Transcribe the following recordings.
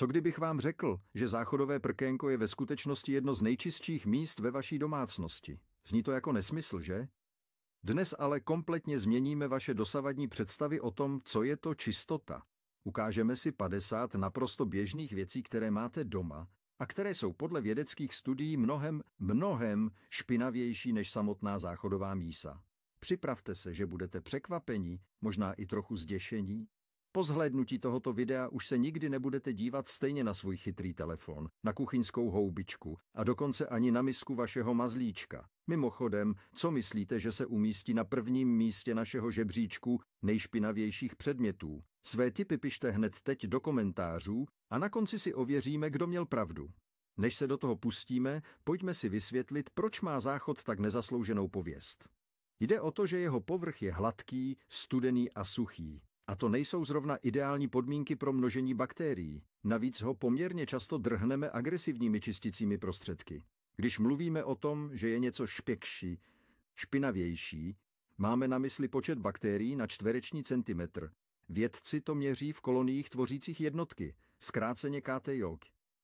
Co kdybych vám řekl, že záchodové prkénko je ve skutečnosti jedno z nejčistších míst ve vaší domácnosti? Zní to jako nesmysl, že? Dnes ale kompletně změníme vaše dosavadní představy o tom, co je to čistota. Ukážeme si 50 naprosto běžných věcí, které máte doma a které jsou podle vědeckých studií mnohem špinavější než samotná záchodová mísa. Připravte se, že budete překvapení, možná i trochu zděšení. Po zhlédnutí tohoto videa už se nikdy nebudete dívat stejně na svůj chytrý telefon, na kuchyňskou houbičku a dokonce ani na misku vašeho mazlíčka. Mimochodem, co myslíte, že se umístí na prvním místě našeho žebříčku nejšpinavějších předmětů? Své tipy pište hned teď do komentářů a na konci si ověříme, kdo měl pravdu. Než se do toho pustíme, pojďme si vysvětlit, proč má záchod tak nezaslouženou pověst. Jde o to, že jeho povrch je hladký, studený a suchý. A to nejsou zrovna ideální podmínky pro množení bakterií. Navíc ho poměrně často drhneme agresivními čisticími prostředky. Když mluvíme o tom, že je něco špěkší, špinavější, máme na mysli počet bakterií na čtvereční centimetr. Vědci to měří v koloniích tvořících jednotky, zkráceně KTJ.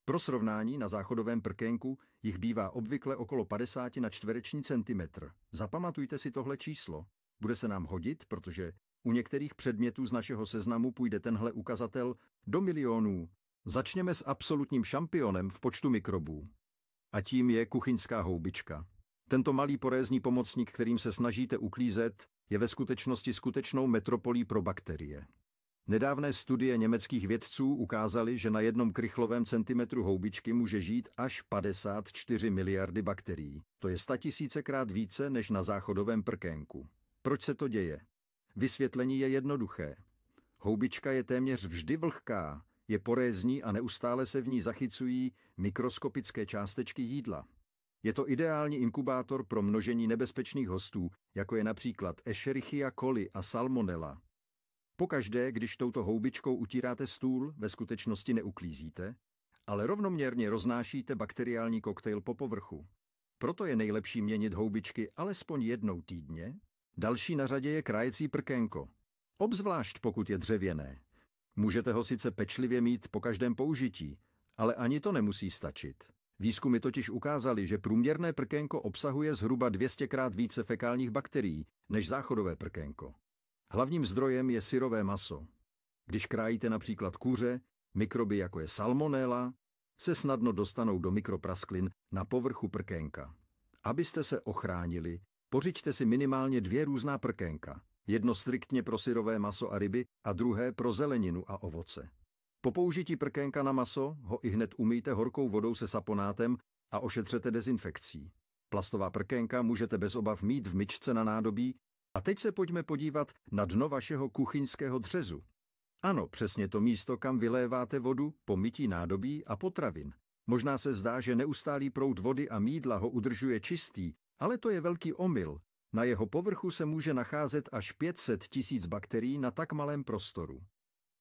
Pro srovnání na záchodovém prkénku jich bývá obvykle okolo 50 na čtvereční centimetr. Zapamatujte si tohle číslo. Bude se nám hodit, protože u některých předmětů z našeho seznamu půjde tenhle ukazatel do milionů. Začněme s absolutním šampionem v počtu mikrobů. A tím je kuchyňská houbička. Tento malý porézní pomocník, kterým se snažíte uklízet, je ve skutečnosti skutečnou metropolí pro bakterie. Nedávné studie německých vědců ukázaly, že na jednom krychlovém centimetru houbičky může žít až 54 miliardy bakterií. To je 100 000krát více než na záchodovém prkénku. Proč se to děje? Vysvětlení je jednoduché. Houbička je téměř vždy vlhká, je porézní a neustále se v ní zachycují mikroskopické částečky jídla. Je to ideální inkubátor pro množení nebezpečných hostů, jako je například Escherichia coli a Salmonella. Pokaždé, když touto houbičkou utíráte stůl, ve skutečnosti neuklízíte, ale rovnoměrně roznášíte bakteriální koktejl po povrchu. Proto je nejlepší měnit houbičky alespoň jednou týdně. Další na řadě je krájecí prkénko. Obzvlášť pokud je dřevěné. Můžete ho sice pečlivě mít po každém použití, ale ani to nemusí stačit. Výzkumy totiž ukázaly, že průměrné prkénko obsahuje zhruba 200krát více fekálních bakterií než záchodové prkénko. Hlavním zdrojem je syrové maso. Když krájíte například kuře, mikroby jako je salmonella se snadno dostanou do mikroprasklin na povrchu prkénka. Abyste se ochránili, pořiďte si minimálně 2 různá prkénka. Jedno striktně pro syrové maso a ryby a druhé pro zeleninu a ovoce. Po použití prkénka na maso ho ihned umyjte horkou vodou se saponátem a ošetřete dezinfekcí. Plastová prkénka můžete bez obav mít v myčce na nádobí a teď se pojďme podívat na dno vašeho kuchyňského dřezu. Ano, přesně to místo, kam vyléváte vodu po mytí nádobí a potravin. Možná se zdá, že neustálý proud vody a mýdla ho udržuje čistý, ale to je velký omyl. Na jeho povrchu se může nacházet až 500 000 bakterií na tak malém prostoru.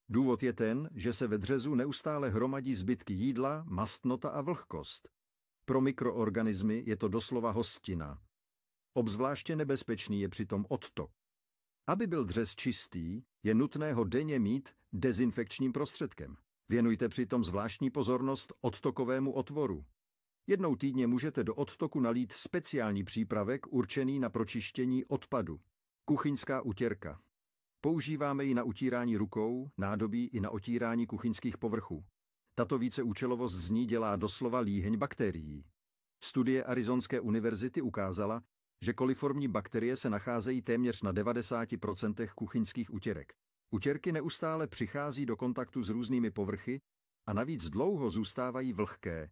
Důvod je ten, že se ve dřezu neustále hromadí zbytky jídla, mastnota a vlhkost. Pro mikroorganismy je to doslova hostina. Obzvláště nebezpečný je přitom odtok. Aby byl dřez čistý, je nutné ho denně mít dezinfekčním prostředkem. Věnujte přitom zvláštní pozornost odtokovému otvoru. Jednou týdně můžete do odtoku nalít speciální přípravek určený na pročištění odpadu. Kuchyňská utěrka. Používáme ji na utírání rukou, nádobí i na otírání kuchyňských povrchů. Tato víceúčelovost z ní dělá doslova líheň bakterií. Studie Arizonské univerzity ukázala, že koliformní bakterie se nacházejí téměř na 90% kuchyňských utěrek. Utěrky neustále přichází do kontaktu s různými povrchy a navíc dlouho zůstávají vlhké,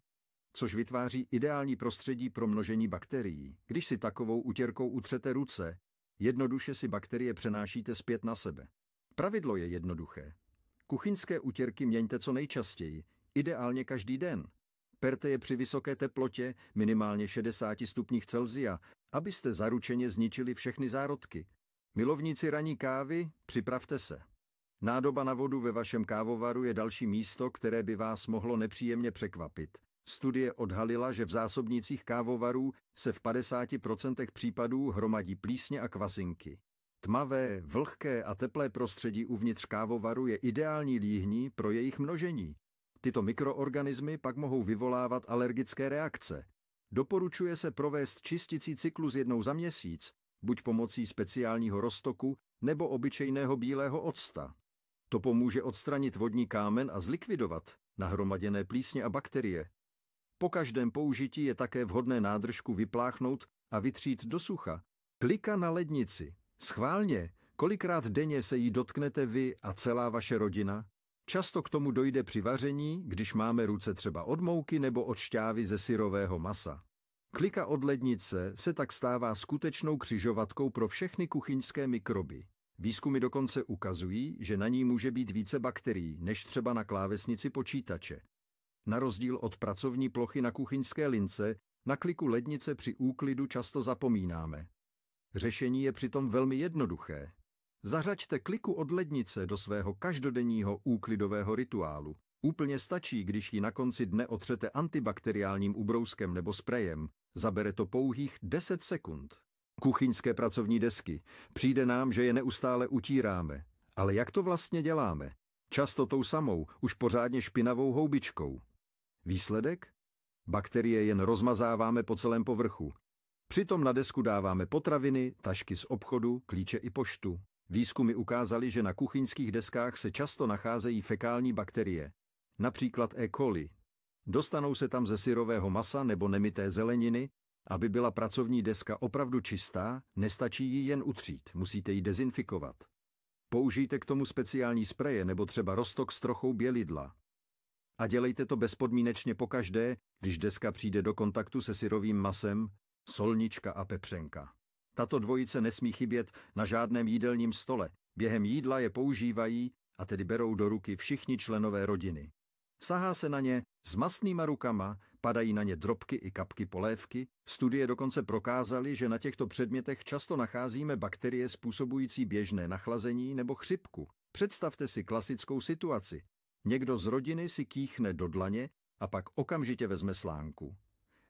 což vytváří ideální prostředí pro množení bakterií. Když si takovou utěrkou utřete ruce, jednoduše si bakterie přenášíte zpět na sebe. Pravidlo je jednoduché. Kuchyňské utěrky měňte co nejčastěji, ideálně každý den. Perte je při vysoké teplotě, minimálně 60 stupních Celsia, abyste zaručeně zničili všechny zárodky. Milovníci ranní kávy, připravte se. Nádoba na vodu ve vašem kávovaru je další místo, které by vás mohlo nepříjemně překvapit. Studie odhalila, že v zásobnících kávovarů se v 50% případů hromadí plísně a kvasinky. Tmavé, vlhké a teplé prostředí uvnitř kávovaru je ideální líhní pro jejich množení. Tyto mikroorganismy pak mohou vyvolávat alergické reakce. Doporučuje se provést čisticí cyklus jednou za měsíc, buď pomocí speciálního roztoku nebo obyčejného bílého octa. To pomůže odstranit vodní kámen a zlikvidovat nahromaděné plísně a bakterie. Po každém použití je také vhodné nádržku vypláchnout a vytřít do sucha. Klika na lednici. Schválně, kolikrát denně se jí dotknete vy a celá vaše rodina? Často k tomu dojde při vaření, když máme ruce třeba od mouky nebo od šťávy ze syrového masa. Klika od lednice se tak stává skutečnou křižovatkou pro všechny kuchyňské mikroby. Výzkumy dokonce ukazují, že na ní může být více bakterií, než třeba na klávesnici počítače. Na rozdíl od pracovní plochy na kuchyňské lince, na kliku lednice při úklidu často zapomínáme. Řešení je přitom velmi jednoduché. Zařaďte kliku od lednice do svého každodenního úklidového rituálu. Úplně stačí, když ji na konci dne otřete antibakteriálním ubrouskem nebo sprejem. Zabere to pouhých 10 sekund. Kuchyňské pracovní desky. Přijde nám, že je neustále utíráme. Ale jak to vlastně děláme? Často tou samou, už pořádně špinavou houbičkou. Výsledek? Bakterie jen rozmazáváme po celém povrchu. Přitom na desku dáváme potraviny, tašky z obchodu, klíče i poštu. Výzkumy ukázaly, že na kuchyňských deskách se často nacházejí fekální bakterie, například E. coli. Dostanou se tam ze syrového masa nebo nemité zeleniny. Aby byla pracovní deska opravdu čistá, nestačí ji jen utřít, musíte ji dezinfikovat. Použijte k tomu speciální spreje nebo třeba roztok s trochou bělidla. A dělejte to bezpodmínečně pokaždé, když deska přijde do kontaktu se syrovým masem, solnička a pepřenka. Tato dvojice nesmí chybět na žádném jídelním stole. Během jídla je používají, a tedy berou do ruky všichni členové rodiny. Sahá se na ně s mastnýma rukama, padají na ně drobky i kapky polévky. Studie dokonce prokázaly, že na těchto předmětech často nacházíme bakterie způsobující běžné nachlazení nebo chřipku. Představte si klasickou situaci. Někdo z rodiny si kýchne do dlaně a pak okamžitě vezme slánku.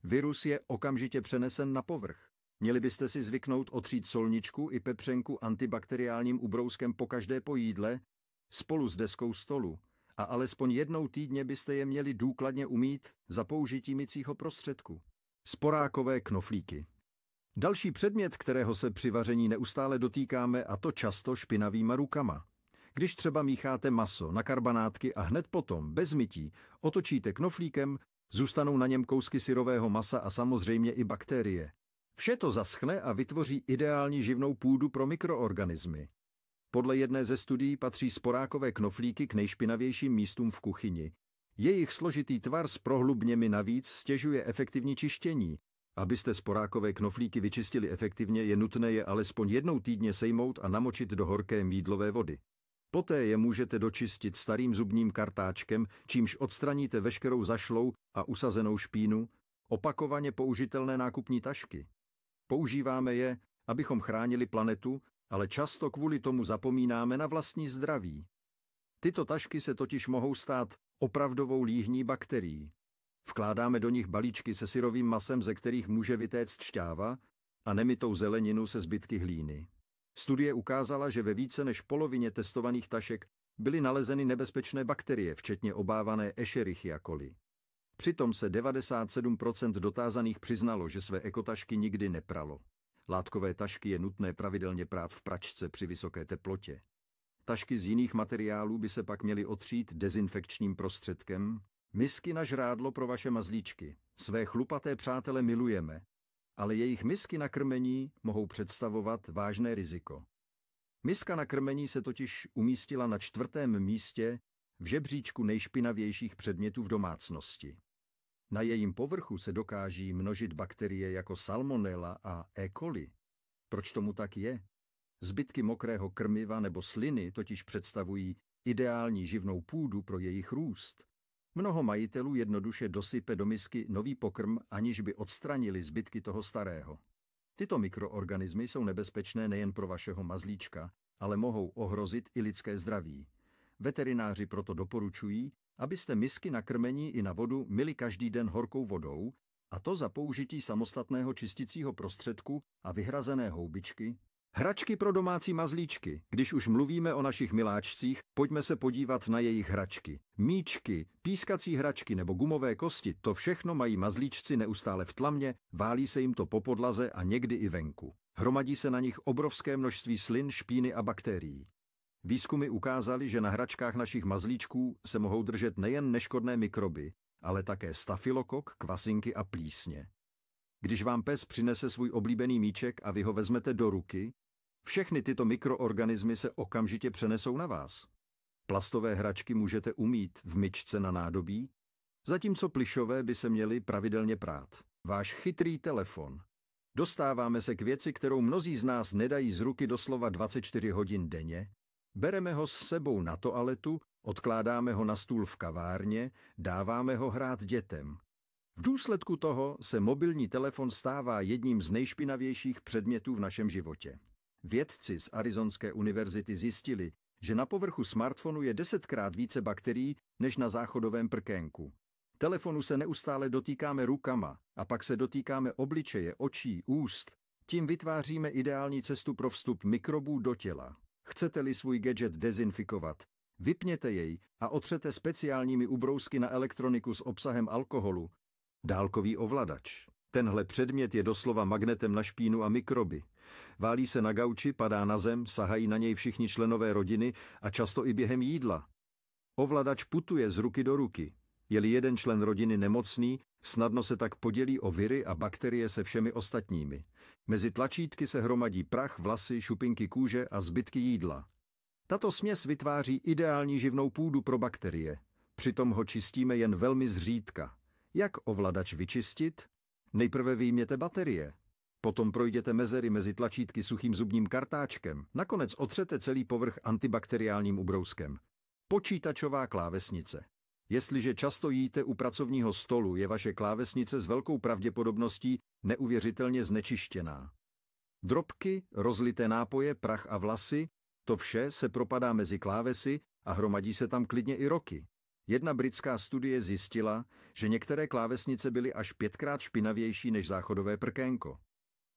Virus je okamžitě přenesen na povrch. Měli byste si zvyknout otřít solničku i pepřenku antibakteriálním ubrouskem pokaždé po jídle spolu s deskou stolu. A alespoň jednou týdně byste je měli důkladně umýt za použití mycího prostředku. Sporákové knoflíky. Další předmět, kterého se při vaření neustále dotýkáme, a to často špinavýma rukama. Když třeba mícháte maso na karbanátky a hned potom, bez mytí, otočíte knoflíkem, zůstanou na něm kousky syrového masa a samozřejmě i bakterie. Vše to zaschne a vytvoří ideální živnou půdu pro mikroorganismy. Podle jedné ze studií patří sporákové knoflíky k nejšpinavějším místům v kuchyni. Jejich složitý tvar s prohlubněmi navíc stěžuje efektivní čištění. Abyste sporákové knoflíky vyčistili efektivně, je nutné je alespoň jednou týdně sejmout a namočit do horké mýdlové vody. Poté je můžete dočistit starým zubním kartáčkem, čímž odstraníte veškerou zašlou a usazenou špínu, opakovaně použitelné nákupní tašky. Používáme je, abychom chránili planetu, ale často kvůli tomu zapomínáme na vlastní zdraví. Tyto tašky se totiž mohou stát opravdovou líhní bakterií. Vkládáme do nich balíčky se syrovým masem, ze kterých může vytéct šťáva, a nemytou zeleninu se zbytky hlíny. Studie ukázala, že ve více než polovině testovaných tašek byly nalezeny nebezpečné bakterie, včetně obávané Escherichia coli. Přitom se 97% dotázaných přiznalo, že své ekotašky nikdy nepralo. Látkové tašky je nutné pravidelně prát v pračce při vysoké teplotě. Tašky z jiných materiálů by se pak měly otřít dezinfekčním prostředkem. Misky na žrádlo pro vaše mazlíčky. Své chlupaté přátele milujeme, ale jejich misky na krmení mohou představovat vážné riziko. Miska na krmení se totiž umístila na 4. místě v žebříčku nejšpinavějších předmětů v domácnosti. Na jejím povrchu se dokáží množit bakterie jako salmonella a E. coli. Proč tomu tak je? Zbytky mokrého krmiva nebo sliny totiž představují ideální živnou půdu pro jejich růst. Mnoho majitelů jednoduše dosype do misky nový pokrm, aniž by odstranili zbytky toho starého. Tyto mikroorganismy jsou nebezpečné nejen pro vašeho mazlíčka, ale mohou ohrozit i lidské zdraví. Veterináři proto doporučují, abyste misky na krmení i na vodu myli každý den horkou vodou, a to za použití samostatného čisticího prostředku a vyhrazené houbičky, Hračky pro domácí mazlíčky. Když už mluvíme o našich miláčcích, pojďme se podívat na jejich hračky. Míčky, pískací hračky nebo gumové kosti, to všechno mají mazlíčci neustále v tlamě, válí se jim to po podlaze a někdy i venku. Hromadí se na nich obrovské množství slin, špíny a bakterií. Výzkumy ukázaly, že na hračkách našich mazlíčků se mohou držet nejen neškodné mikroby, ale také stafylokok, kvasinky a plísně. Když vám pes přinese svůj oblíbený míček a vy ho vezmete do ruky, všechny tyto mikroorganismy se okamžitě přenesou na vás. Plastové hračky můžete umýt v myčce na nádobí, zatímco plyšové by se měly pravidelně prát. Váš chytrý telefon. Dostáváme se k věci, kterou mnozí z nás nedají z ruky doslova 24 hodin denně. Bereme ho s sebou na toaletu, odkládáme ho na stůl v kavárně, dáváme ho hrát dětem. V důsledku toho se mobilní telefon stává jedním z nejšpinavějších předmětů v našem životě. Vědci z Arizonské univerzity zjistili, že na povrchu smartfonu je 10krát více bakterií než na záchodovém prkénku. Telefonu se neustále dotýkáme rukama a pak se dotýkáme obličeje, očí, úst. Tím vytváříme ideální cestu pro vstup mikrobů do těla. Chcete-li svůj gadget dezinfikovat, vypněte jej a otřete speciálními ubrousky na elektroniku s obsahem alkoholu. Dálkový ovladač. Tenhle předmět je doslova magnetem na špínu a mikroby. Válí se na gauči, padá na zem, sahají na něj všichni členové rodiny a často i během jídla. Ovladač putuje z ruky do ruky. Je-li jeden člen rodiny nemocný, snadno se tak podělí o viry a bakterie se všemi ostatními. Mezi tlačítky se hromadí prach, vlasy, šupinky kůže a zbytky jídla. Tato směs vytváří ideální živnou půdu pro bakterie. Přitom ho čistíme jen velmi zřídka. Jak ovladač vyčistit? Nejprve vyjměte baterie. Potom projděte mezery mezi tlačítky suchým zubním kartáčkem. Nakonec otřete celý povrch antibakteriálním ubrouskem. Počítačová klávesnice. Jestliže často jíte u pracovního stolu, je vaše klávesnice s velkou pravděpodobností neuvěřitelně znečištěná. Drobky, rozlité nápoje, prach a vlasy, to vše se propadá mezi klávesy a hromadí se tam klidně i roky. Jedna britská studie zjistila, že některé klávesnice byly až 5krát špinavější než záchodové prkénko.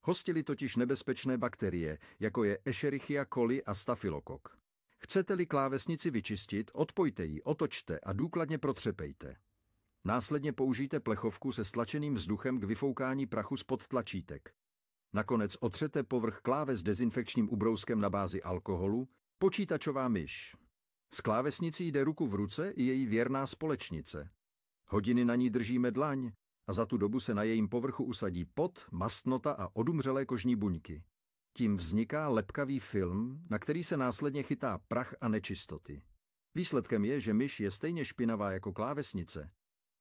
Hostily totiž nebezpečné bakterie, jako je Escherichia coli a stafylokok. Chcete-li klávesnici vyčistit, odpojte ji, otočte a důkladně protřepejte. Následně použijte plechovku se stlačeným vzduchem k vyfoukání prachu spod tlačítek. Nakonec otřete povrch kláves dezinfekčním ubrouskem na bázi alkoholu. Počítačová myš. S klávesnicí jde ruku v ruce i její věrná společnice. Hodiny na ní držíme dlaň a za tu dobu se na jejím povrchu usadí pot, mastnota a odumřelé kožní buňky. Tím vzniká lepkavý film, na který se následně chytá prach a nečistoty. Výsledkem je, že myš je stejně špinavá jako klávesnice.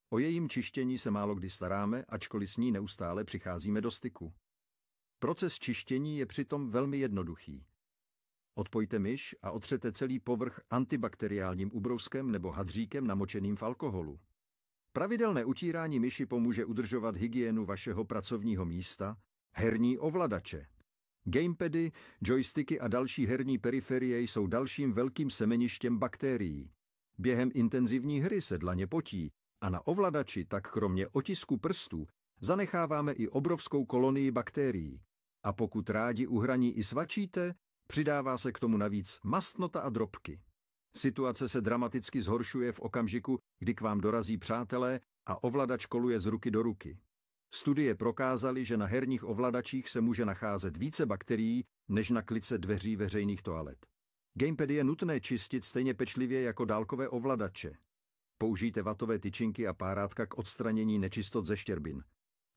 O jejím čištění se málo kdy staráme, ačkoliv s ní neustále přicházíme do styku. Proces čištění je přitom velmi jednoduchý. Odpojte myš a otřete celý povrch antibakteriálním ubrouskem nebo hadříkem namočeným v alkoholu. Pravidelné utírání myši pomůže udržovat hygienu vašeho pracovního místa, herní ovladače. Gamepady, joysticky a další herní periferie jsou dalším velkým semeništěm bakterií. Během intenzivní hry se dlaně potí a na ovladači tak kromě otisku prstů zanecháváme i obrovskou kolonii bakterií. A pokud rádi uhraní i svačíte, přidává se k tomu navíc mastnota a drobky. Situace se dramaticky zhoršuje v okamžiku, kdy k vám dorazí přátelé a ovladač koluje z ruky do ruky. Studie prokázaly, že na herních ovladačích se může nacházet více bakterií než na klice dveří veřejných toalet. Gamepady je nutné čistit stejně pečlivě jako dálkové ovladače. Použijte vatové tyčinky a párátka k odstranění nečistot ze štěrbin.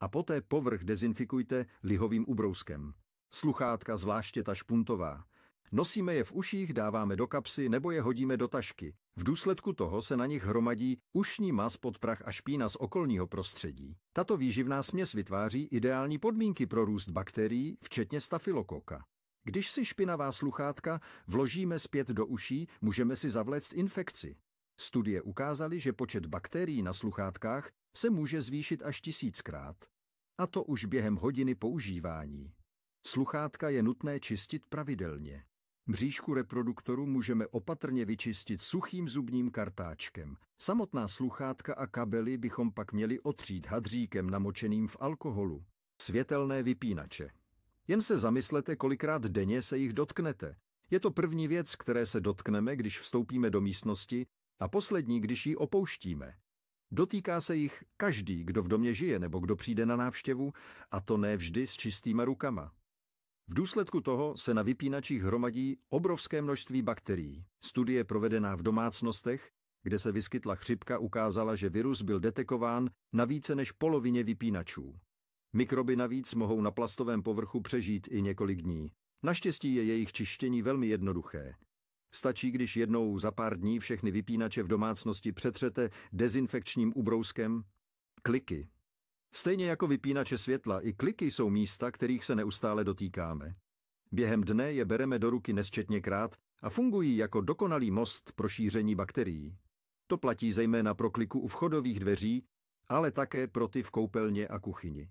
A poté povrch dezinfikujte lihovým ubrouskem. Sluchátka, zvláště ta špuntová. Nosíme je v uších, dáváme do kapsy nebo je hodíme do tašky. V důsledku toho se na nich hromadí ušní mas, podprach a špína z okolního prostředí. Tato výživná směs vytváří ideální podmínky pro růst bakterií, včetně stafylokoka. Když si špinavá sluchátka vložíme zpět do uší, můžeme si zavléct infekci. Studie ukázaly, že počet bakterií na sluchátkách se může zvýšit až 1000krát. A to už během hodiny používání. Sluchátka je nutné čistit pravidelně. Mřížku reproduktoru můžeme opatrně vyčistit suchým zubním kartáčkem. Samotná sluchátka a kabely bychom pak měli otřít hadříkem namočeným v alkoholu. Světelné vypínače. Jen se zamyslete, kolikrát denně se jich dotknete. Je to první věc, které se dotkneme, když vstoupíme do místnosti, a poslední, když ji opouštíme. Dotýká se jich každý, kdo v domě žije nebo kdo přijde na návštěvu, a to ne vždy s čistýma rukama. V důsledku toho se na vypínačích hromadí obrovské množství bakterií. Studie provedená v domácnostech, kde se vyskytla chřipka, ukázala, že virus byl detekován na více než polovině vypínačů. Mikroby navíc mohou na plastovém povrchu přežít i několik dní. Naštěstí je jejich čištění velmi jednoduché. Stačí, když jednou za pár dní všechny vypínače v domácnosti přetřete dezinfekčním ubrouskem. Kliky. Stejně jako vypínače světla, i kliky jsou místa, kterých se neustále dotýkáme. Během dne je bereme do ruky nesčetněkrát a fungují jako dokonalý most pro šíření bakterií. To platí zejména pro kliku u vchodových dveří, ale také pro ty v koupelně a kuchyni.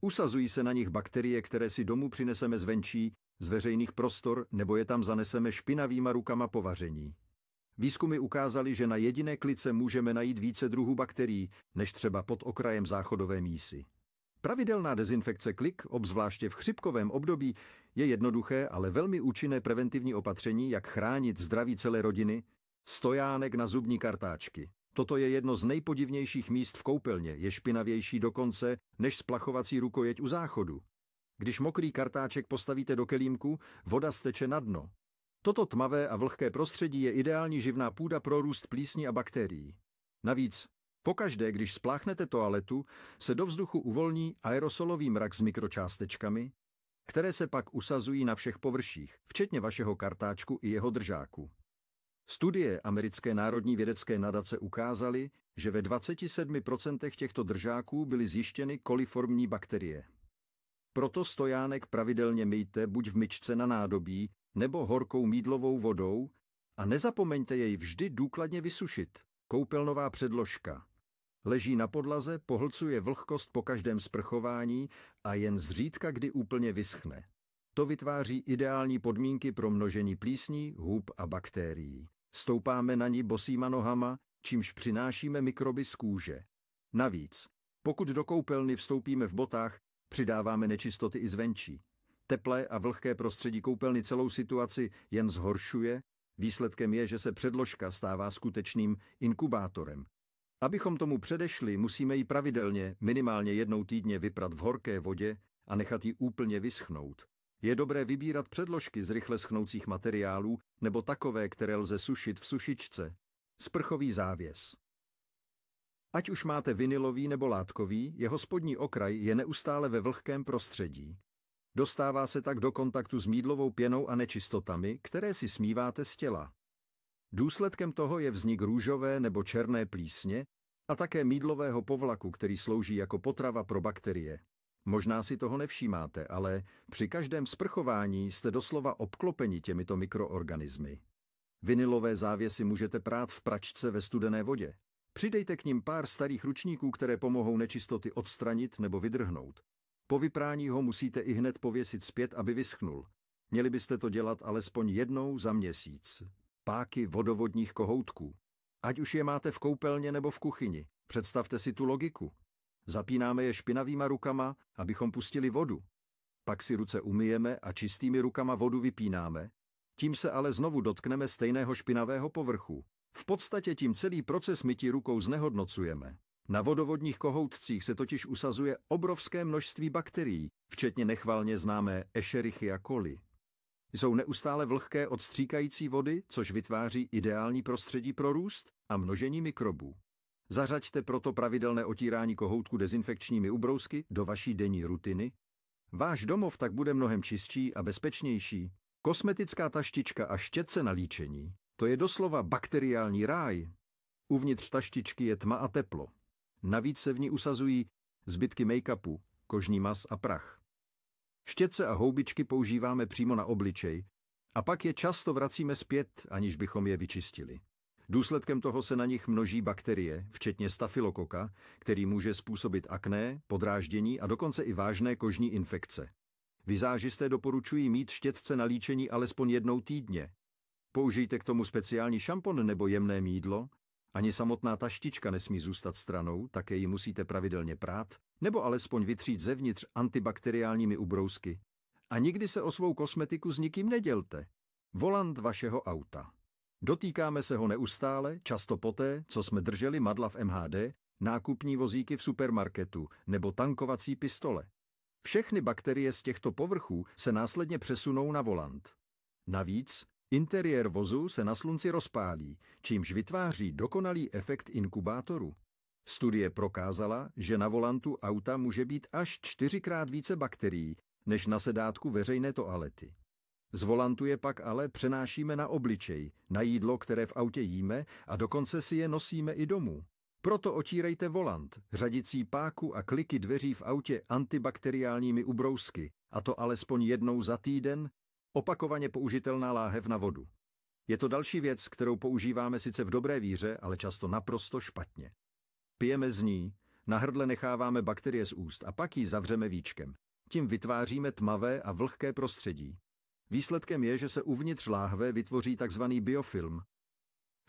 Usazují se na nich bakterie, které si domů přineseme zvenčí, z veřejných prostor, nebo je tam zaneseme špinavýma rukama po vaření. Výzkumy ukázaly, že na jediné klice můžeme najít více druhů bakterií, než třeba pod okrajem záchodové mísy. Pravidelná dezinfekce klik, obzvláště v chřipkovém období, je jednoduché, ale velmi účinné preventivní opatření, jak chránit zdraví celé rodiny. Stojánek na zubní kartáčky. Toto je jedno z nejpodivnějších míst v koupelně, je špinavější dokonce než splachovací rukojeť u záchodu. Když mokrý kartáček postavíte do kelímku, voda steče na dno. Toto tmavé a vlhké prostředí je ideální živná půda pro růst plísní a bakterií. Navíc, pokaždé, když spláchnete toaletu, se do vzduchu uvolní aerosolový mrak s mikročástečkami, které se pak usazují na všech površích, včetně vašeho kartáčku i jeho držáku. Studie Americké národní vědecké nadace ukázaly, že ve 27% těchto držáků byly zjištěny koliformní bakterie. Proto stojánek pravidelně myjte buď v myčce na nádobí, nebo horkou mýdlovou vodou a nezapomeňte jej vždy důkladně vysušit. Koupelnová předložka. Leží na podlaze, pohlcuje vlhkost po každém sprchování a jen zřídka kdy úplně vyschne. To vytváří ideální podmínky pro množení plísní, hub a bakterií. Stoupáme na ní bosýma nohama, čímž přinášíme mikroby z kůže. Navíc, pokud do koupelny vstoupíme v botách, přidáváme nečistoty i zvenčí. Teplé a vlhké prostředí koupelny celou situaci jen zhoršuje, výsledkem je, že se předložka stává skutečným inkubátorem. Abychom tomu předešli, musíme ji pravidelně, minimálně jednou týdně vyprat v horké vodě a nechat ji úplně vyschnout. Je dobré vybírat předložky z rychle schnoucích materiálů nebo takové, které lze sušit v sušičce. Sprchový závěs. Ať už máte vinilový nebo látkový, jeho spodní okraj je neustále ve vlhkém prostředí. Dostává se tak do kontaktu s mýdlovou pěnou a nečistotami, které si smíváte z těla. Důsledkem toho je vznik růžové nebo černé plísně a také mýdlového povlaku, který slouží jako potrava pro bakterie. Možná si toho nevšímáte, ale při každém sprchování jste doslova obklopeni těmito mikroorganismy. Vinilové závěsy můžete prát v pračce ve studené vodě. Přidejte k nim pár starých ručníků, které pomohou nečistoty odstranit nebo vydrhnout. Po vyprání ho musíte ihned pověsit zpět, aby vyschnul. Měli byste to dělat alespoň jednou za měsíc. Páky vodovodních kohoutků. Ať už je máte v koupelně nebo v kuchyni, představte si tu logiku. Zapínáme je špinavýma rukama, abychom pustili vodu. Pak si ruce umyjeme a čistými rukama vodu vypínáme. Tím se ale znovu dotkneme stejného špinavého povrchu. V podstatě tím celý proces mytí rukou znehodnocujeme. Na vodovodních kohoutcích se totiž usazuje obrovské množství bakterií, včetně nechvalně známé Escherichia coli. Jsou neustále vlhké od stříkající vody, což vytváří ideální prostředí pro růst a množení mikrobů. Zařaďte proto pravidelné otírání kohoutku dezinfekčními ubrousky do vaší denní rutiny. Váš domov tak bude mnohem čistší a bezpečnější. Kosmetická taštička a štětce na líčení, to je doslova bakteriální ráj. Uvnitř taštičky je tma a teplo. Navíc se v ní usazují zbytky make-upu, kožní mas a prach. Štětce a houbičky používáme přímo na obličej a pak je často vracíme zpět, aniž bychom je vyčistili. Důsledkem toho se na nich množí bakterie, včetně stafylokoka, který může způsobit akné, podráždění a dokonce i vážné kožní infekce. Vizážisté doporučují mít štětce na líčení alespoň jednou týdně. Použijte k tomu speciální šampon nebo jemné mýdlo. Ani samotná taštička nesmí zůstat stranou, také ji musíte pravidelně prát, nebo alespoň vytřít zevnitř antibakteriálními ubrousky. A nikdy se o svou kosmetiku s nikým nedělte. Volant vašeho auta. Dotýkáme se ho neustále, často poté, co jsme drželi madla v MHD, nákupní vozíky v supermarketu nebo tankovací pistole. Všechny bakterie z těchto povrchů se následně přesunou na volant. Navíc interiér vozu se na slunci rozpálí, čímž vytváří dokonalý efekt inkubátoru. Studie prokázala, že na volantu auta může být až 4krát více bakterií, než na sedátku veřejné toalety. Z volantu je pak ale přenášíme na obličej, na jídlo, které v autě jíme, a dokonce si je nosíme i domů. Proto otírejte volant, řadicí páku a kliky dveří v autě antibakteriálními ubrousky, a to alespoň jednou za týden, opakovaně použitelná láhev na vodu. Je to další věc, kterou používáme sice v dobré víře, ale často naprosto špatně. Pijeme z ní, na hrdle necháváme bakterie z úst a pak ji zavřeme víčkem. Tím vytváříme tmavé a vlhké prostředí. Výsledkem je, že se uvnitř láhve vytvoří tzv. Biofilm,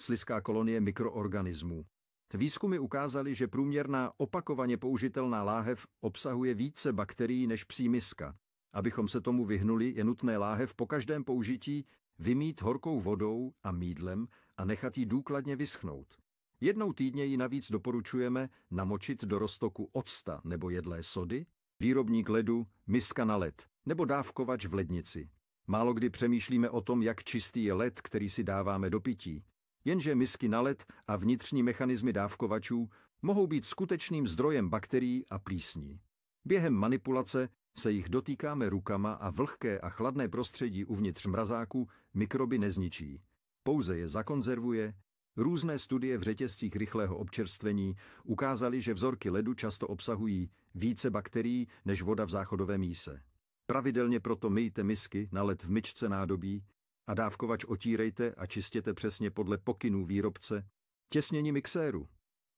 slizká kolonie mikroorganismů. Výzkumy ukázaly, že průměrná opakovaně použitelná láhev obsahuje více bakterií než psí miska. Abychom se tomu vyhnuli, je nutné láhev po každém použití vymýt horkou vodou a mýdlem a nechat ji důkladně vyschnout. Jednou týdně ji navíc doporučujeme namočit do roztoku octa nebo jedlé sody, výrobník ledu, miska na led nebo dávkovač v lednici. Málokdy přemýšlíme o tom, jak čistý je led, který si dáváme do pití. Jenže misky na led a vnitřní mechanismy dávkovačů mohou být skutečným zdrojem bakterií a plísní. Během manipulace se jich dotýkáme rukama a vlhké a chladné prostředí uvnitř mrazáku mikroby nezničí. Pouze je zakonzervuje. Různé studie v řetězcích rychlého občerstvení ukázaly, že vzorky ledu často obsahují více bakterií než voda v záchodové míse. Pravidelně proto myjte misky na led v myčce nádobí a dávkovač otírejte a čistěte přesně podle pokynů výrobce. Těsnění mixéru.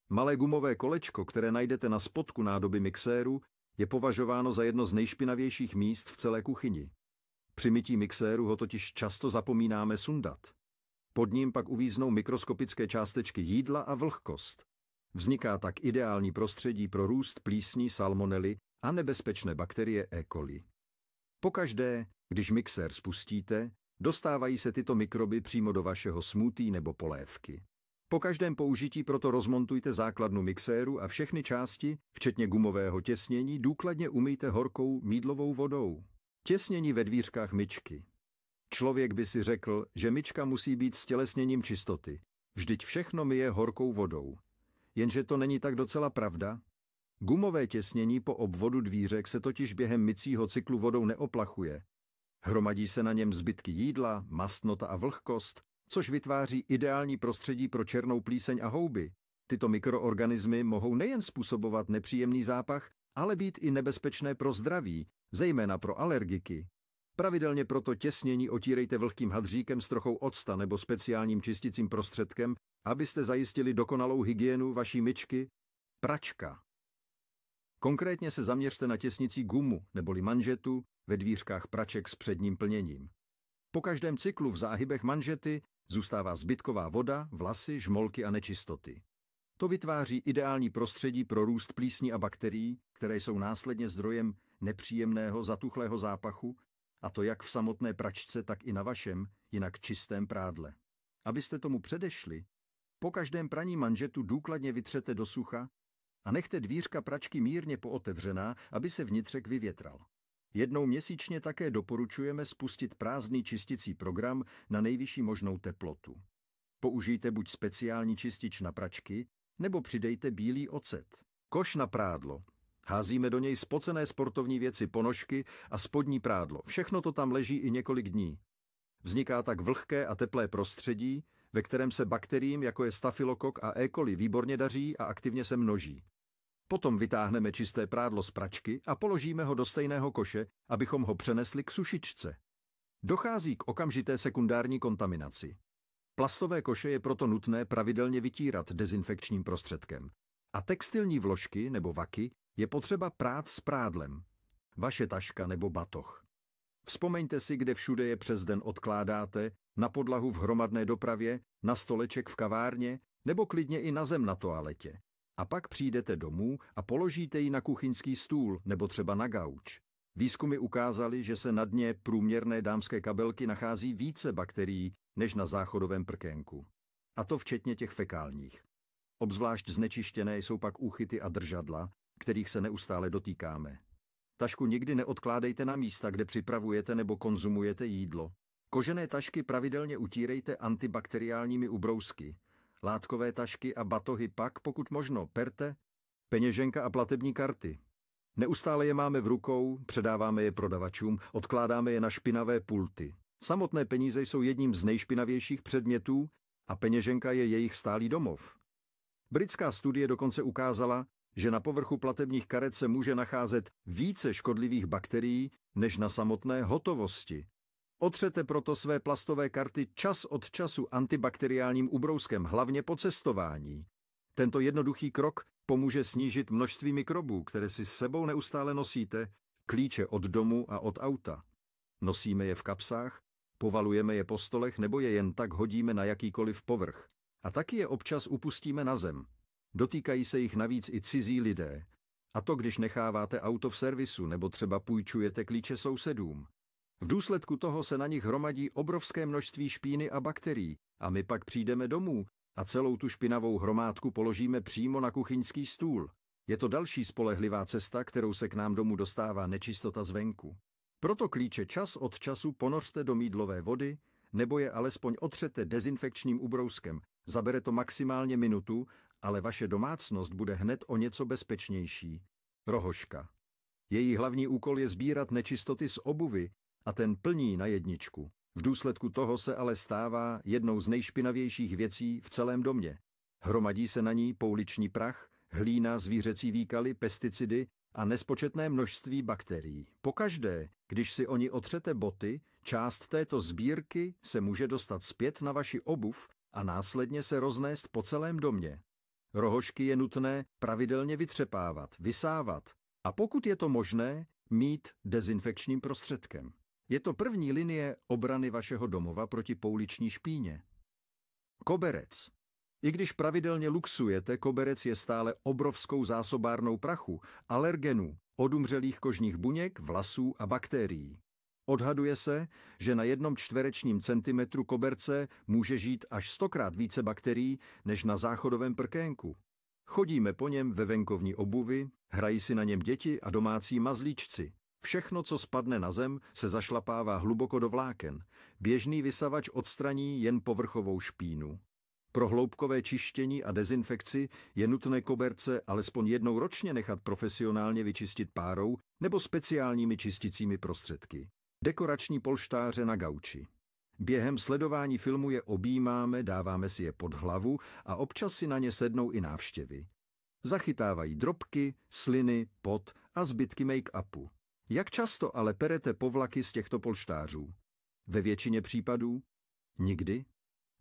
Malé gumové kolečko, které najdete na spodku nádoby mixéru, je považováno za jedno z nejšpinavějších míst v celé kuchyni. Při mytí mixéru ho totiž často zapomínáme sundat. Pod ním pak uvíznou mikroskopické částečky jídla a vlhkost. Vzniká tak ideální prostředí pro růst plísní, salmonely a nebezpečné bakterie E. coli. Pokaždé, když mixér spustíte, dostávají se tyto mikroby přímo do vašeho smoothie nebo polévky. Po každém použití proto rozmontujte základnu mixéru a všechny části, včetně gumového těsnění, důkladně umyjte horkou mýdlovou vodou. Těsnění ve dvířkách myčky. Člověk by si řekl, že myčka musí být stělesněním čistoty. Vždyť všechno myje horkou vodou. Jenže to není tak docela pravda. Gumové těsnění po obvodu dvířek se totiž během mycího cyklu vodou neoplachuje. Hromadí se na něm zbytky jídla, mastnota a vlhkost, což vytváří ideální prostředí pro černou plíseň a houby. Tyto mikroorganismy mohou nejen způsobovat nepříjemný zápach, ale být i nebezpečné pro zdraví, zejména pro alergiky. Pravidelně proto těsnění otírejte vlhkým hadříkem s trochou octa nebo speciálním čisticím prostředkem, abyste zajistili dokonalou hygienu vaší myčky. Pračka. Konkrétně se zaměřte na těsnicí gumu neboli manžetu ve dvířkách praček s předním plněním. Po každém cyklu v záhybech manžety zůstává zbytková voda, vlasy, žmolky a nečistoty. To vytváří ideální prostředí pro růst plísní a bakterií, které jsou následně zdrojem nepříjemného zatuchlého zápachu, a to jak v samotné pračce, tak i na vašem, jinak čistém prádle. Abyste tomu předešli, po každém praní manžetu důkladně vytřete do sucha a nechte dvířka pračky mírně pootevřená, aby se vnitřek vyvětral. Jednou měsíčně také doporučujeme spustit prázdný čisticí program na nejvyšší možnou teplotu. Použijte buď speciální čistič na pračky, nebo přidejte bílý ocet. Koš na prádlo. Házíme do něj spocené sportovní věci, ponožky a spodní prádlo. Všechno to tam leží i několik dní. Vzniká tak vlhké a teplé prostředí, ve kterém se bakteriím, jako je stafylokok a E. coli, výborně daří a aktivně se množí. Potom vytáhneme čisté prádlo z pračky a položíme ho do stejného koše, abychom ho přenesli k sušičce. Dochází k okamžité sekundární kontaminaci. Plastové koše je proto nutné pravidelně vytírat dezinfekčním prostředkem. A textilní vložky nebo vaky je potřeba prát s prádlem. Vaše taška nebo batoh. Vzpomeňte si, kde všude je přes den odkládáte, na podlahu v hromadné dopravě, na stoleček v kavárně nebo klidně i na zem na toaletě. A pak přijdete domů a položíte ji na kuchyňský stůl nebo třeba na gauč. Výzkumy ukázaly, že se na dně průměrné dámské kabelky nachází více bakterií než na záchodovém prkénku. A to včetně těch fekálních. Obzvlášť znečištěné jsou pak úchyty a držadla, kterých se neustále dotýkáme. Tašku nikdy neodkládejte na místa, kde připravujete nebo konzumujete jídlo. Kožené tašky pravidelně utírejte antibakteriálními ubrousky. Látkové tašky a batohy pak, pokud možno, perte. Peněženka a platební karty. Neustále je máme v rukou, předáváme je prodavačům, odkládáme je na špinavé pulty. Samotné peníze jsou jedním z nejšpinavějších předmětů a peněženka je jejich stálý domov. Britská studie dokonce ukázala, že na povrchu platebních karet se může nacházet více škodlivých bakterií než na samotné hotovosti. Otřete proto své plastové karty čas od času antibakteriálním ubrouskem, hlavně po cestování. Tento jednoduchý krok pomůže snížit množství mikrobů, které si s sebou neustále nosíte, klíče od domu a od auta. Nosíme je v kapsách, povalujeme je po stolech nebo je jen tak hodíme na jakýkoliv povrch. A taky je občas upustíme na zem. Dotýkají se jich navíc i cizí lidé. A to, když necháváte auto v servisu nebo třeba půjčujete klíče sousedům. V důsledku toho se na nich hromadí obrovské množství špíny a bakterií a my pak přijdeme domů a celou tu špinavou hromádku položíme přímo na kuchyňský stůl. Je to další spolehlivá cesta, kterou se k nám domů dostává nečistota zvenku. Proto klíče čas od času ponořte do mýdlové vody nebo je alespoň otřete dezinfekčním ubrouskem. Zabere to maximálně minutu, ale vaše domácnost bude hned o něco bezpečnější. Rohožka. Její hlavní úkol je sbírat nečistoty z obuvy a ten plní na jedničku. V důsledku toho se ale stává jednou z nejšpinavějších věcí v celém domě. Hromadí se na ní pouliční prach, hlína, zvířecí výkaly, pesticidy a nespočetné množství bakterií. Pokaždé, když si o ní otřete boty, část této sbírky se může dostat zpět na vaši obuv a následně se roznést po celém domě. Rohožky je nutné pravidelně vytřepávat, vysávat a pokud je to možné, mít dezinfekčním prostředkem. Je to první linie obrany vašeho domova proti pouliční špíně. Koberec. I když pravidelně luxujete, koberec je stále obrovskou zásobárnou prachu, alergenů, odumřelých kožních buněk, vlasů a bakterií. Odhaduje se, že na 1 čtverečním centimetru koberce může žít až 100krát více bakterií než na záchodovém prkénku. Chodíme po něm ve venkovní obuvi, hrají si na něm děti a domácí mazlíčci. Všechno, co spadne na zem, se zašlapává hluboko do vláken. Běžný vysavač odstraní jen povrchovou špínu. Pro hloubkové čištění a dezinfekci je nutné koberce alespoň jednou ročně nechat profesionálně vyčistit párou nebo speciálními čisticími prostředky. Dekorační polštáře na gauči. Během sledování filmu je objímáme, dáváme si je pod hlavu a občas si na ně sednou i návštěvy. Zachytávají drobky, sliny, pot a zbytky make-upu. Jak často ale perete povlaky z těchto polštářů? Ve většině případů? Nikdy.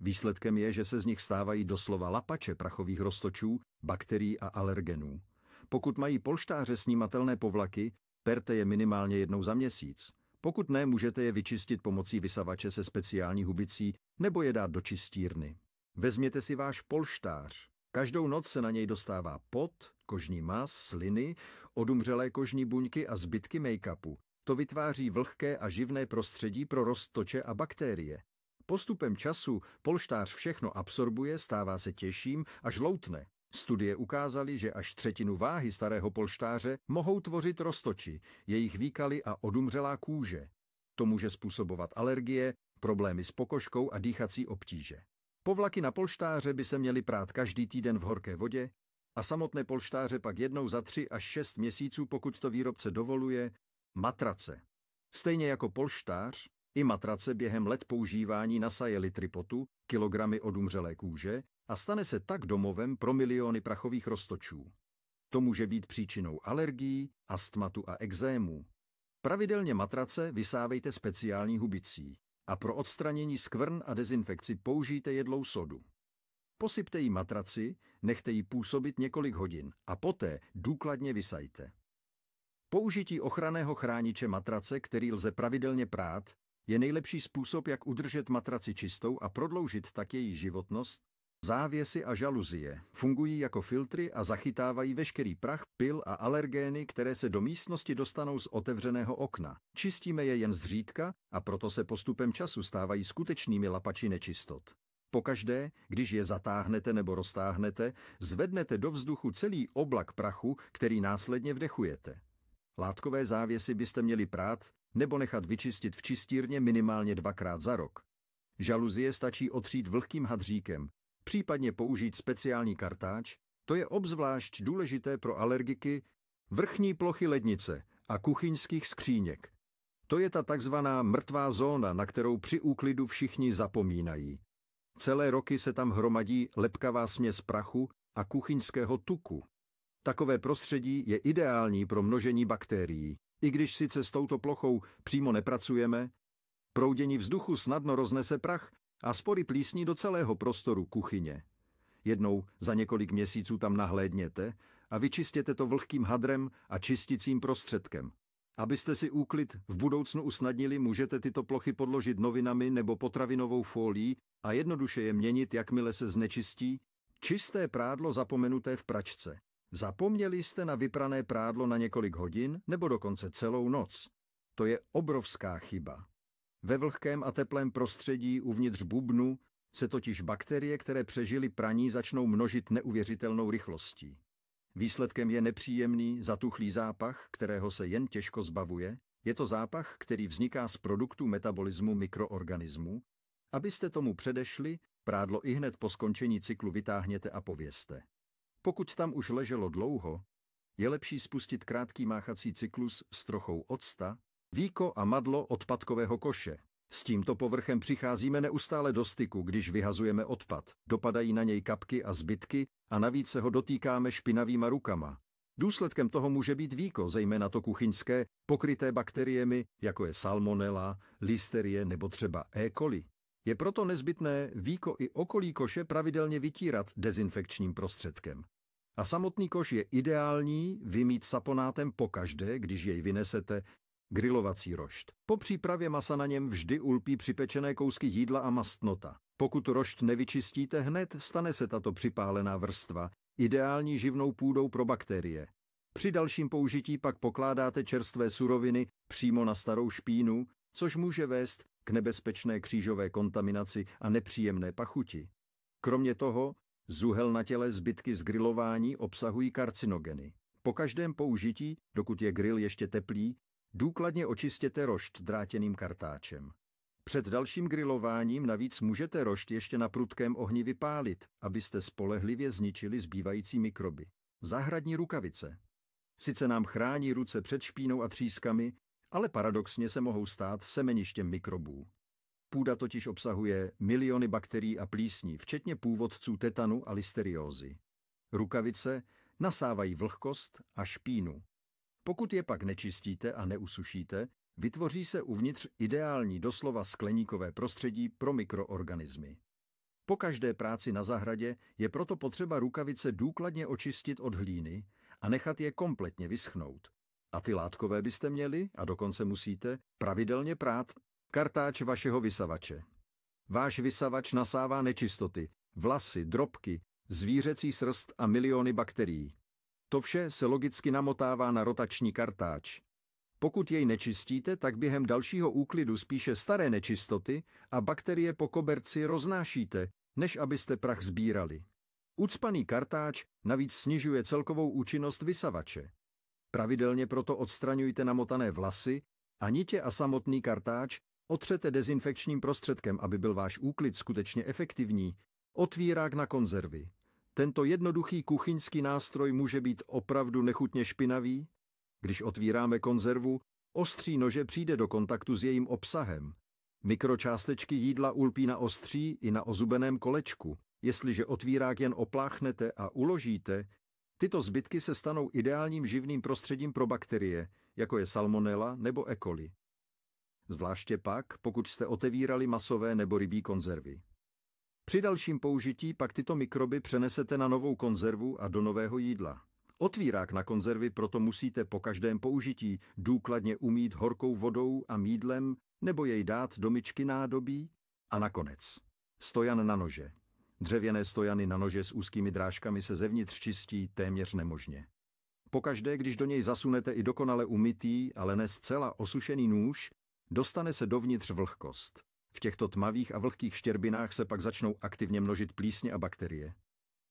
Výsledkem je, že se z nich stávají doslova lapače prachových roztočů, bakterií a alergenů. Pokud mají polštáře snímatelné povlaky, perte je minimálně jednou za měsíc. Pokud ne, můžete je vyčistit pomocí vysavače se speciální hubicí nebo je dát do čistírny. Vezměte si váš polštář. Každou noc se na něj dostává pot, kožní maz, sliny, odumřelé kožní buňky a zbytky make-upu. To vytváří vlhké a živné prostředí pro roztoče a bakterie. Postupem času polštář všechno absorbuje, stává se těžším a žloutne. Studie ukázaly, že až 1/3 váhy starého polštáře mohou tvořit roztoči, jejich výkaly a odumřelá kůže. To může způsobovat alergie, problémy s pokožkou a dýchací obtíže. Povlaky na polštáře by se měly prát každý týden v horké vodě a samotné polštáře pak jednou za 3 až 6 měsíců, pokud to výrobce dovoluje. Matrace. Stejně jako polštář, i matrace během let používání nasaje litry potu, kilogramy odumřelé kůže a stane se tak domovem pro miliony prachových roztočů. To může být příčinou alergií, astmatu a ekzémů. Pravidelně matrace vysávejte speciální hubicí a pro odstranění skvrn a dezinfekci použijte jedlou sodu. Posypte jí matraci, nechte ji působit několik hodin a poté důkladně vysajte. Použití ochranného chrániče matrace, který lze pravidelně prát, je nejlepší způsob, jak udržet matraci čistou a prodloužit tak její životnost. Závěsy a žaluzie fungují jako filtry a zachytávají veškerý prach, pyl a alergény, které se do místnosti dostanou z otevřeného okna. Čistíme je jen zřídka a proto se postupem času stávají skutečnými lapači nečistot. Pokaždé, když je zatáhnete nebo roztáhnete, zvednete do vzduchu celý oblak prachu, který následně vdechujete. Látkové závěsy byste měli prát nebo nechat vyčistit v čistírně minimálně 2krát za rok. Žaluzie stačí otřít vlhkým hadříkem, případně použít speciální kartáč. To je obzvlášť důležité pro alergiky vrchní plochy lednice a kuchyňských skříněk. To je ta takzvaná mrtvá zóna, na kterou při úklidu všichni zapomínají. Celé roky se tam hromadí lepkavá směs prachu a kuchyňského tuku. Takové prostředí je ideální pro množení bakterií. I když sice s touto plochou přímo nepracujeme, proudění vzduchu snadno roznese prach a spory plísní do celého prostoru kuchyně. Jednou za několik měsíců tam nahlédněte a vyčistěte to vlhkým hadrem a čisticím prostředkem. Abyste si úklid v budoucnu usnadnili, můžete tyto plochy podložit novinami nebo potravinovou fólií a jednoduše je měnit, jakmile se znečistí. Čisté prádlo zapomenuté v pračce. Zapomněli jste na vyprané prádlo na několik hodin nebo dokonce celou noc. To je obrovská chyba. Ve vlhkém a teplém prostředí uvnitř bubnu se totiž bakterie, které přežily praní, začnou množit neuvěřitelnou rychlostí. Výsledkem je nepříjemný, zatuchlý zápach, kterého se jen těžko zbavuje. Je to zápach, který vzniká z produktů metabolismu mikroorganismů. Abyste tomu předešli, prádlo ihned po skončení cyklu vytáhněte a pověste. Pokud tam už leželo dlouho, je lepší spustit krátký máchací cyklus s trochou octa, víko a madlo odpadkového koše. S tímto povrchem přicházíme neustále do styku, když vyhazujeme odpad. Dopadají na něj kapky a zbytky a navíc se ho dotýkáme špinavýma rukama. Důsledkem toho může být víko, zejména to kuchyňské, pokryté bakteriemi, jako je salmonella, listerie nebo třeba E. coli. Je proto nezbytné víko i okolí koše pravidelně vytírat dezinfekčním prostředkem. A samotný koš je ideální vymýt saponátem pokaždé, když jej vynesete. Grilovací rošt. Po přípravě masa na něm vždy ulpí připečené kousky jídla a mastnota. Pokud rošt nevyčistíte hned, stane se tato připálená vrstva ideální živnou půdou pro bakterie. Při dalším použití pak pokládáte čerstvé suroviny přímo na starou špínu, což může vést k nebezpečné křížové kontaminaci a nepříjemné pachuti. Kromě toho, zuhelnatělé zbytky z grilování obsahují karcinogeny. Po každém použití, dokud je grill ještě teplý, důkladně očistěte rošt drátěným kartáčem. Před dalším grilováním navíc můžete rošt ještě na prudkém ohni vypálit, abyste spolehlivě zničili zbývající mikroby. Zahradní rukavice. Sice nám chrání ruce před špínou a třískami, ale paradoxně se mohou stát semeništěm mikrobů. Půda totiž obsahuje miliony bakterií a plísní, včetně původců tetanu a listeriózy. Rukavice nasávají vlhkost a špínu. Pokud je pak nečistíte a neusušíte, vytvoří se uvnitř ideální doslova skleníkové prostředí pro mikroorganismy. Po každé práci na zahradě je proto potřeba rukavice důkladně očistit od hlíny a nechat je kompletně vyschnout. A ty látkové byste měli, a dokonce musíte, pravidelně prát kartáč vašeho vysavače. Váš vysavač nasává nečistoty, vlasy, drobky, zvířecí srst a miliony bakterií. To vše se logicky namotává na rotační kartáč. Pokud jej nečistíte, tak během dalšího úklidu spíše staré nečistoty a bakterie po koberci roznášíte, než abyste prach sbírali. Ucpaný kartáč navíc snižuje celkovou účinnost vysavače. Pravidelně proto odstraňujte namotané vlasy a nitě a samotný kartáč otřete dezinfekčním prostředkem, aby byl váš úklid skutečně efektivní. Otvírák na konzervy. Tento jednoduchý kuchyňský nástroj může být opravdu nechutně špinavý. Když otvíráme konzervu, ostří nože přijde do kontaktu s jejím obsahem. Mikročástečky jídla ulpí na ostří i na ozubeném kolečku. Jestliže otvírák jen opláchnete a uložíte, tyto zbytky se stanou ideálním živným prostředím pro bakterie, jako je salmonella nebo E. coli. Zvláště pak, pokud jste otevírali masové nebo rybí konzervy. Při dalším použití pak tyto mikroby přenesete na novou konzervu a do nového jídla. Otvírák na konzervy proto musíte po každém použití důkladně umýt horkou vodou a mýdlem nebo jej dát do myčky nádobí a nakonec stojan na nože. Dřevěné stojany na nože s úzkými drážkami se zevnitř čistí téměř nemožně. Pokaždé, když do něj zasunete i dokonale umytý, ale ne zcela osušený nůž, dostane se dovnitř vlhkost. V těchto tmavých a vlhkých štěrbinách se pak začnou aktivně množit plísně a bakterie.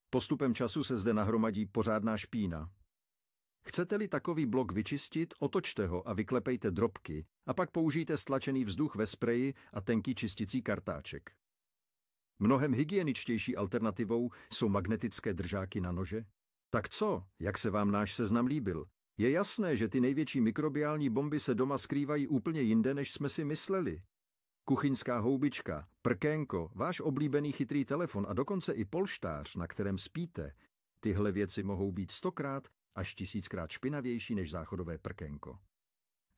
Postupem času se zde nahromadí pořádná špína. Chcete-li takový blok vyčistit, otočte ho a vyklepejte drobky a pak použijte stlačený vzduch ve spreji a tenký čisticí kartáček. Mnohem hygieničtější alternativou jsou magnetické držáky na nože. Tak co, jak se vám náš seznam líbil? Je jasné, že ty největší mikrobiální bomby se doma skrývají úplně jinde, než jsme si mysleli. Kuchyňská houbička, prkénko, váš oblíbený chytrý telefon a dokonce i polštář, na kterém spíte, tyhle věci mohou být 100krát až 1000krát špinavější než záchodové prkénko.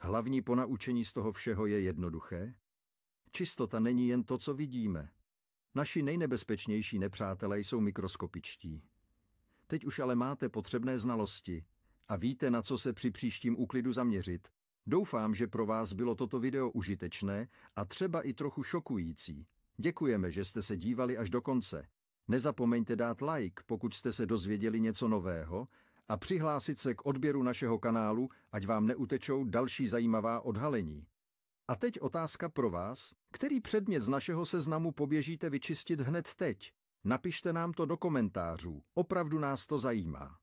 Hlavní ponaučení z toho všeho je jednoduché. Čistota není jen to, co vidíme. Naši nejnebezpečnější nepřátelé jsou mikroskopičtí. Teď už ale máte potřebné znalosti a víte, na co se při příštím úklidu zaměřit. Doufám, že pro vás bylo toto video užitečné a třeba i trochu šokující. Děkujeme, že jste se dívali až do konce. Nezapomeňte dát like, pokud jste se dozvěděli něco nového, a přihlásit se k odběru našeho kanálu, ať vám neutečou další zajímavá odhalení. A teď otázka pro vás. Který předmět z našeho seznamu poběžíte vyčistit hned teď? Napište nám to do komentářů. Opravdu nás to zajímá.